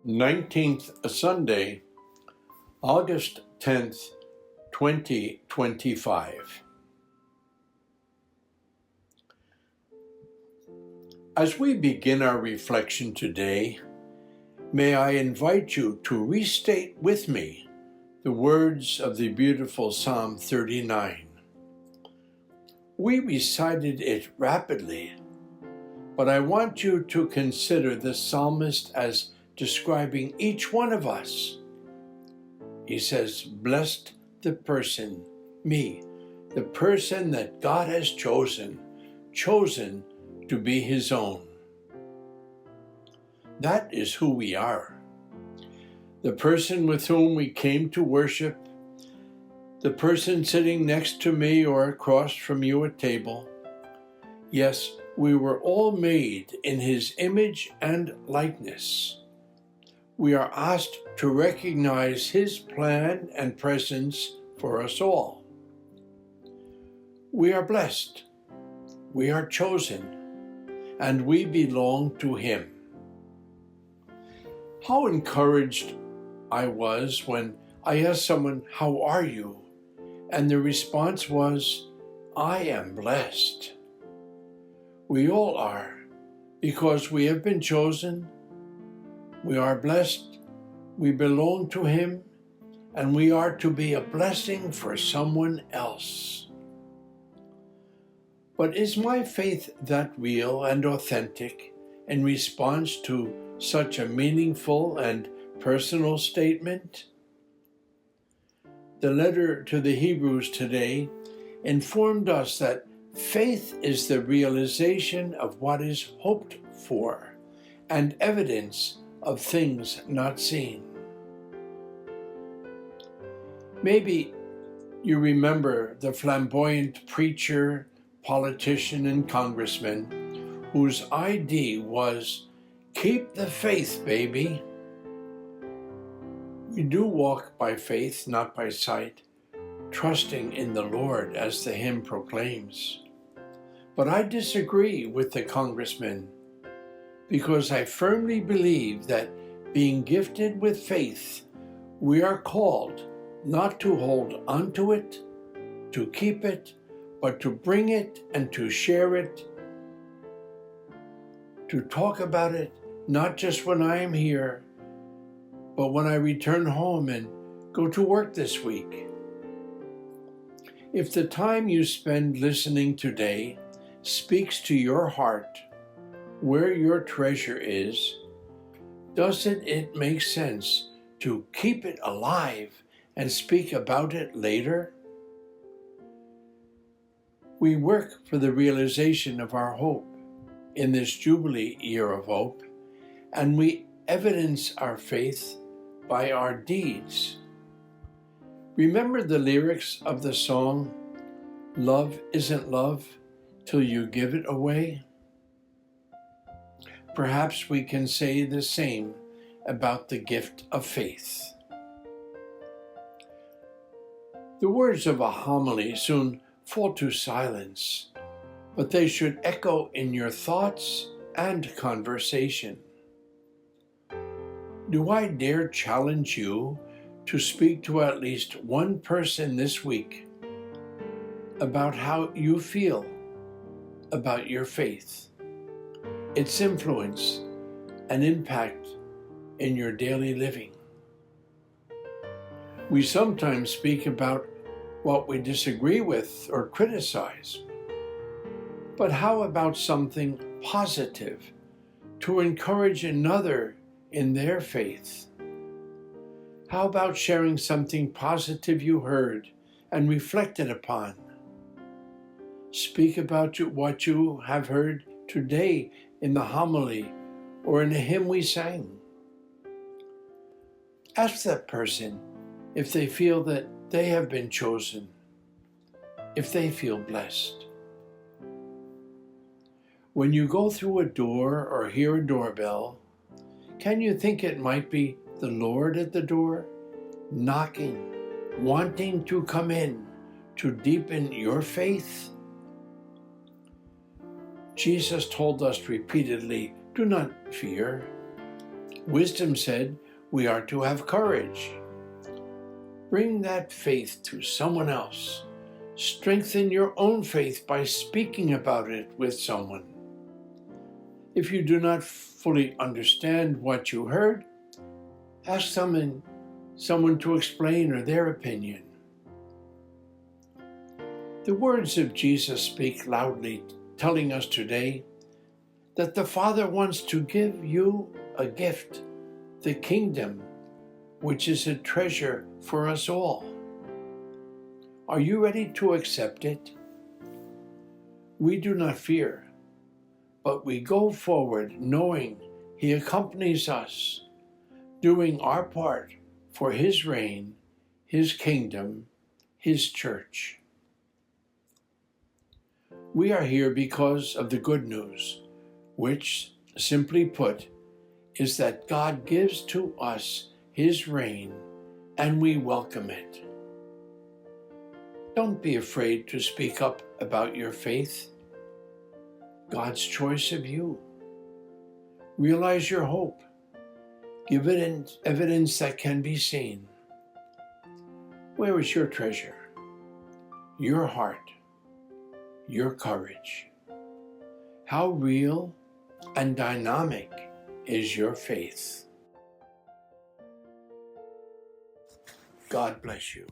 19th Sunday, August 10th, 2025. As we begin our reflection today, may I invite you to restate with me the words of the beautiful Psalm 39. We recited it rapidly, but I want you to consider the psalmist as describing each one of us. He says, "Blessed the person, me, the person that God has chosen to be his own." That is who we are. The person with whom we came to worship, the person sitting next to me or across from you at table. Yes, we were all made in his image and likeness. We are asked to recognize his plan and presence for us all. We are blessed, we are chosen, and we belong to him. How encouraged I was when I asked someone, "How are you?" And the response was, "I am blessed." We all are, because we have been chosen. We are blessed, we belong to him, and we are to be a blessing for someone else. But is my faith that real and authentic in response to such a meaningful and personal statement? The letter to the Hebrews today informed us that faith is the realization of what is hoped for and evidence of things not seen. Maybe you remember the flamboyant preacher, politician, and congressman whose ID was, "Keep the faith, baby." We do walk by faith, not by sight, trusting in the Lord, as the hymn proclaims. But I disagree with the congressman, because I firmly believe that being gifted with faith, we are called not to hold onto it, to keep it, but to bring it and to share it, to talk about it, not just when I am here, but when I return home and go to work this week. If the time you spend listening today speaks to your heart, where your treasure is, doesn't it make sense to keep it alive and speak about it later? We work for the realization of our hope in this Jubilee year of hope, and we evidence our faith by our deeds. Remember the lyrics of the song, "Love isn't love till you give it away"? Perhaps we can say the same about the gift of faith. The words of a homily soon fall to silence, but they should echo in your thoughts and conversation. Do I dare challenge you to speak to at least one person this week about how you feel about your faith, its influence and impact in your daily living? We sometimes speak about what we disagree with or criticize, but how about something positive to encourage another in their faith? How about sharing something positive you heard and reflected upon? Speak about what you have heard today in the homily or in a hymn we sang. Ask that person if they feel that they have been chosen, if they feel blessed. When you go through a door or hear a doorbell, can you think it might be the Lord at the door, knocking, wanting to come in to deepen your faith? Jesus told us repeatedly, "Do not fear. Wisdom said we are to have courage. Bring that faith to someone else. Strengthen your own faith by speaking about it with someone. If you do not fully understand what you heard, ask someone to explain or their opinion. The words of Jesus speak loudly, telling us today that the Father wants to give you a gift, the kingdom, which is a treasure for us all. Are you ready to accept it? We do not fear, but we go forward knowing He accompanies us, doing our part for His reign, His kingdom, His church. We are here because of the good news, which, simply put, is that God gives to us His reign, and we welcome it. Don't be afraid to speak up about your faith, God's choice of you. Realize your hope. Give it evidence that can be seen. Where is your treasure? Your heart? Your courage? How real and dynamic is your faith? God bless you.